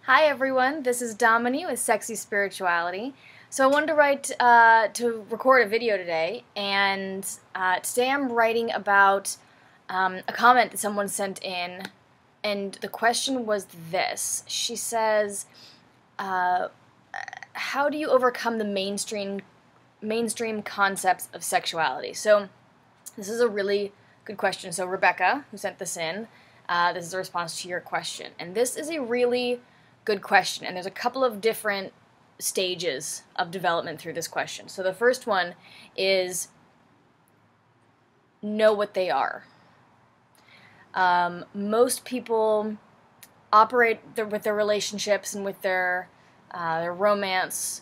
Hi everyone, this is Domini with Sexy Spirituality. So I wanted to record a video today, and today I'm writing about a comment that someone sent in, and the question was this. She says, how do you overcome the mainstream concepts of sexuality? So this is a really good question. So Rebecca, who sent this in, this is a response to your question, and this is a really good question, and there's a couple of different stages of development through this question. So the first one is know what they are. Most people operate with their relationships and with their romance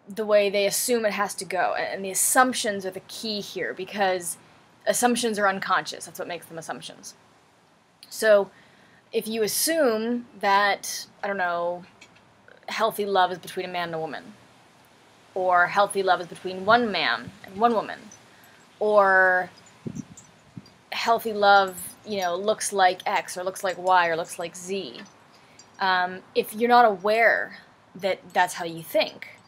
the way they assume it has to go, and the assumptions are the key here, because assumptions are unconscious. That's what makes them assumptions. So if you assume that, I don't know, healthy love is between a man and a woman, or healthy love is between one man and one woman, or healthy love, looks like X, or looks like Y, or looks like Z, if you're not aware that that's how you think,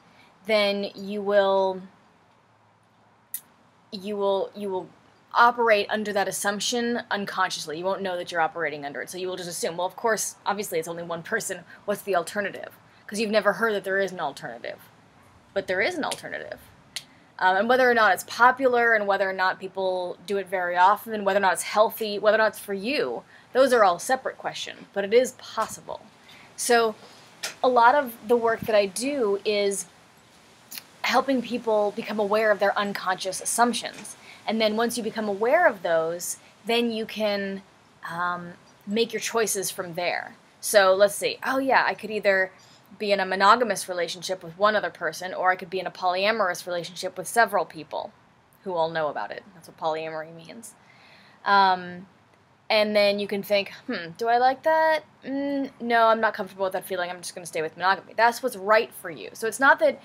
then you will operate under that assumption unconsciously. You won't know that you're operating under it, so you will just assume, well, of course, obviously it's only one person, what's the alternative? Because you've never heard that there is an alternative. But there is an alternative. And whether or not it's popular, and whether or not people do it very often, and whether or not it's healthy, whether or not it's for you, those are all separate questions, but it is possible. So a lot of the work that I do is helping people become aware of their unconscious assumptions. And then once you become aware of those, then you can make your choices from there. So let's see, oh yeah, I could either be in a monogamous relationship with one other person, or I could be in a polyamorous relationship with several people who all know about it. That's what polyamory means. And then you can think, do I like that? No, I'm not comfortable with that feeling. I'm just going to stay with monogamy. That's what's right for you. So it's not that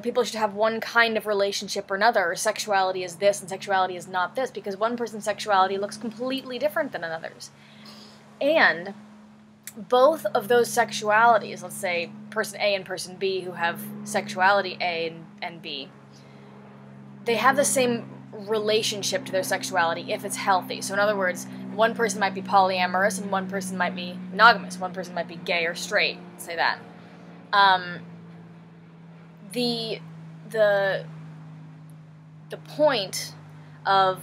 people should have one kind of relationship or another, or sexuality is this and sexuality is not this, because one person's sexuality looks completely different than another's. And both of those sexualities, let's say person A and person B who have sexuality A and B, they have the same relationship to their sexuality if it's healthy. So in other words, one person might be polyamorous and one person might be monogamous. One person might be gay or straight, say that. The point of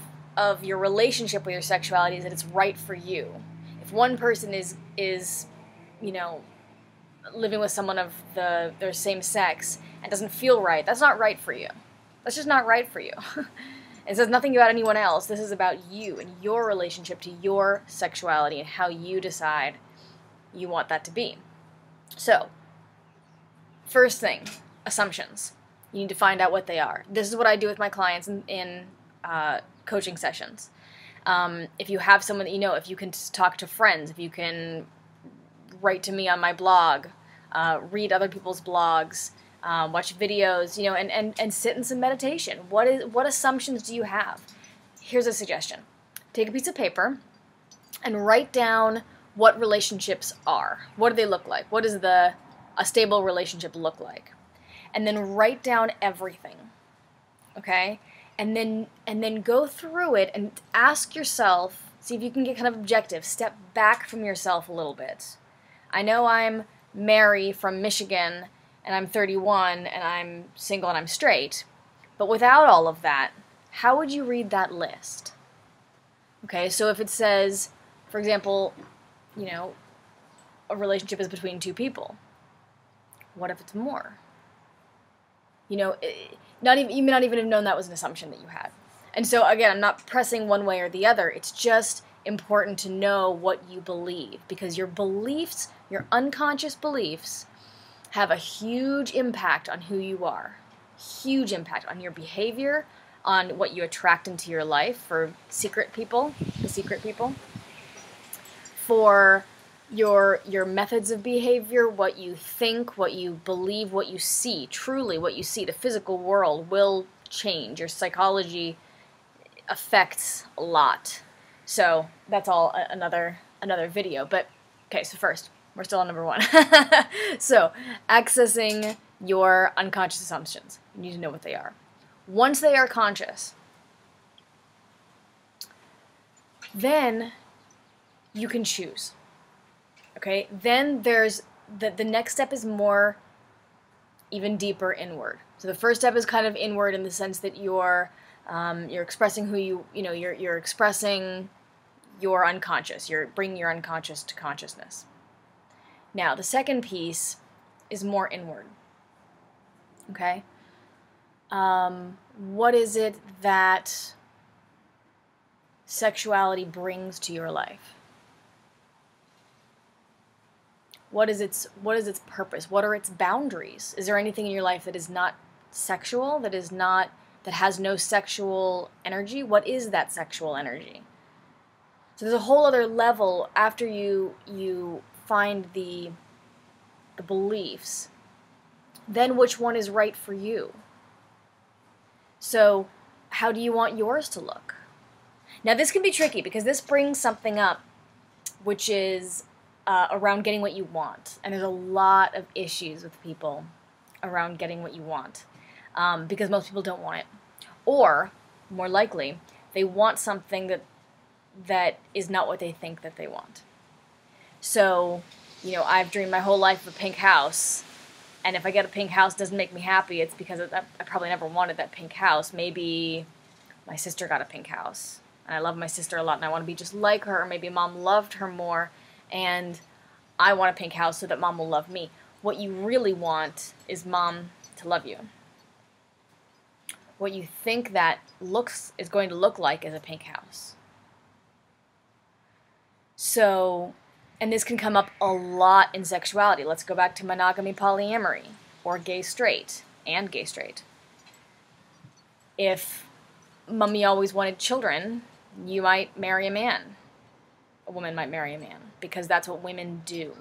your relationship with your sexuality is that it's right for you. If one person is living with someone of their same sex and doesn't feel right, that's not right for you. That's just not right for you. It says nothing about anyone else. This is about you and your relationship to your sexuality and how you decide you want that to be. So, first thing, assumptions. You need to find out what they are. This is what I do with my clients in coaching sessions. If you have someone that you know, if you can talk to friends, if you can write to me on my blog, read other people's blogs, watch videos, and sit in some meditation. What assumptions do you have? Here's a suggestion. Take a piece of paper and write down what relationships are. What do they look like? What does a stable relationship look like? And then write down everything, okay? And then go through it and ask yourself, see if you can get kind of objective, step back from yourself a little bit. I know I'm Mary from Michigan, and I'm 31, and I'm single, and I'm straight, but without all of that, how would you read that list? Okay, so if it says, for example, a relationship is between two people, what if it's more? You may not even have known that was an assumption that you had. And so, again, I'm not pressing one way or the other. It's just important to know what you believe, because your beliefs, your unconscious beliefs, have a huge impact on who you are. Huge impact on your behavior, on what you attract into your life for the secret people, for your methods of behavior, what you think, what you believe, what you see, truly what you see. The physical world will change. Your psychology affects a lot. So that's all another video. But okay, so first, We're still on number 1. So, accessing your unconscious assumptions. You need to know what they are. Once they are conscious, then you can choose. Okay? Then there's the next step is more even deeper inward. So the first step is kind of inward in the sense that you're expressing who you're expressing your unconscious. You're bringing your unconscious to consciousness. Now, the second piece is more inward. Okay? What is it that sexuality brings to your life? What is its purpose? What are its boundaries? Is there anything in your life that is not sexual, that has no sexual energy? What is that sexual energy? So there's a whole other level after you find the beliefs. Then which one is right for you? So how do you want yours to look? Now this can be tricky because this brings something up which is around getting what you want. And there's a lot of issues with people around getting what you want because most people don't want it. Or, more likely, they want something that is not what they think that they want. So, I've dreamed my whole life of a pink house, and if I get a pink house, it doesn't make me happy. It's because I probably never wanted that pink house. Maybe my sister got a pink house, and I love my sister a lot, and I want to be just like her, or maybe mom loved her more, and I want a pink house so that mom will love me. What you really want is mom to love you. What you think that is going to look like is a pink house. So, and this can come up a lot in sexuality. Let's go back to monogamy, polyamory, or gay-straight, and gay-straight. If mommy always wanted children, you might marry a man. A woman might marry a man, because that's what women do.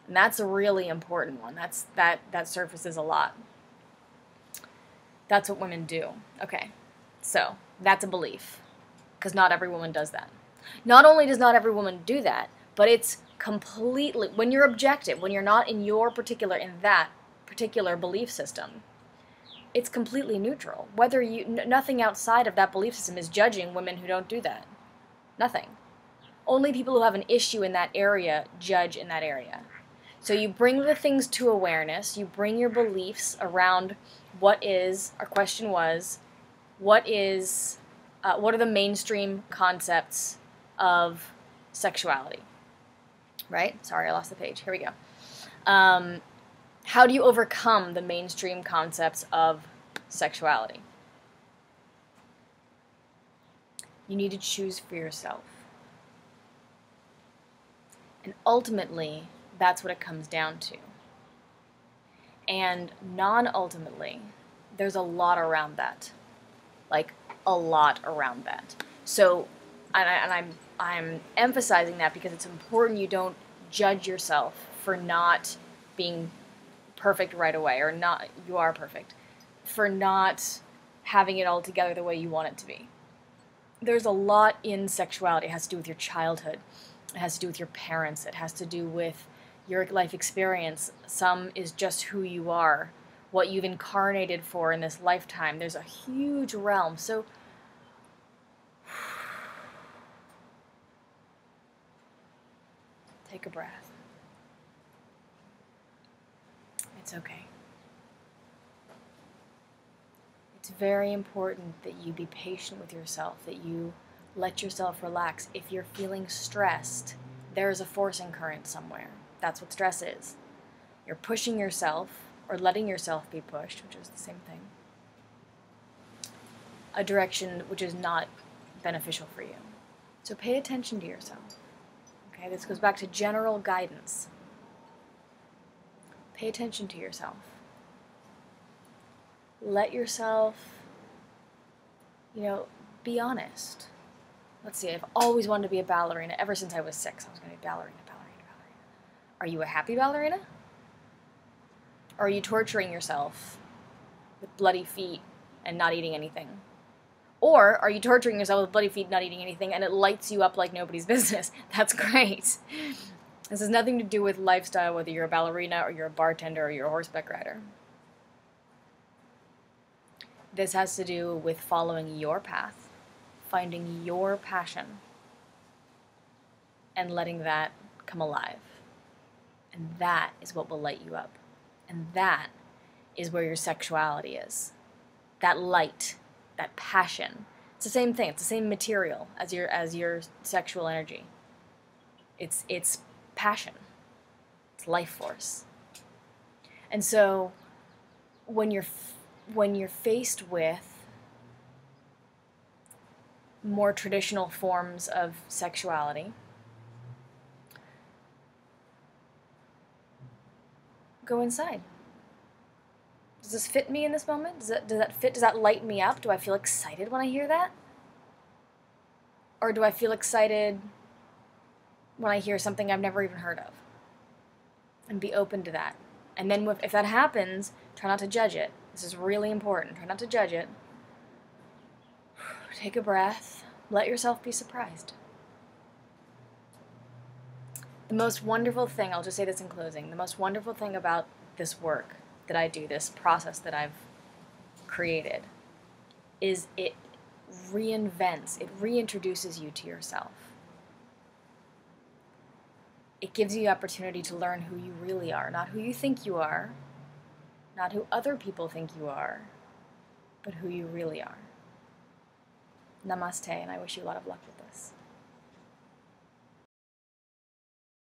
And that's a really important one. That surfaces a lot. That's what women do. Okay, so that's a belief, because not every woman does that. Not only does not every woman do that, but it's completely, when you're objective, when you're not in that particular belief system, it's completely neutral. Nothing outside of that belief system is judging women who don't do that. Nothing. Only people who have an issue in that area judge in that area. So you bring the things to awareness, you bring your beliefs around our question was, what are the mainstream concepts of sexuality? Right? Sorry, I lost the page. Here we go. How do you overcome the mainstream concepts of sexuality? You need to choose for yourself. And ultimately, that's what it comes down to. And non-ultimately, there's a lot around that. Like, a lot around that. So, and I'm emphasizing that because it's important you don't judge yourself for not being perfect right away, or not, you are perfect, for not having it all together the way you want it to be. There's a lot in sexuality. It has to do with your childhood. It has to do with your parents. It has to do with your life experience. Some is just who you are, what you've incarnated for in this lifetime. There's a huge realm. So take a breath. It's okay. It's very important that you be patient with yourself, that you let yourself relax. If you're feeling stressed, there's a forcing current somewhere. That's what stress is. You're pushing yourself, or letting yourself be pushed, which is the same thing, a direction which is not beneficial for you. So pay attention to yourself. Okay, this goes back to general guidance. Pay attention to yourself. Let yourself, be honest. Let's see, I've always wanted to be a ballerina. Ever since I was 6, I was going to be ballerina. Are you a happy ballerina? Or are you torturing yourself with bloody feet and not eating anything? Or are you torturing yourself with bloody feet, not eating anything, and it lights you up like nobody's business? That's great. This has nothing to do with lifestyle, whether you're a ballerina or you're a bartender or you're a horseback rider. This has to do with following your path, finding your passion, and letting that come alive. And that is what will light you up. And that is where your sexuality is. That light, that passion. It's the same thing. It's the same material as your sexual energy. It's passion. It's life force. And so when you're faced with more traditional forms of sexuality, go inside. Does this fit me in this moment? Does that fit? Does that light me up? Do I feel excited when I hear that? Or do I feel excited when I hear something I've never even heard of? And be open to that. And then if that happens, try not to judge it. This is really important. Try not to judge it. Take a breath. Let yourself be surprised. The most wonderful thing, I'll just say this in closing, the most wonderful thing about this work that I do, this process that I've created, is it reinvents, it reintroduces you to yourself. It gives you the opportunity to learn who you really are, not who you think you are, not who other people think you are, but who you really are. Namaste, and I wish you a lot of luck with this.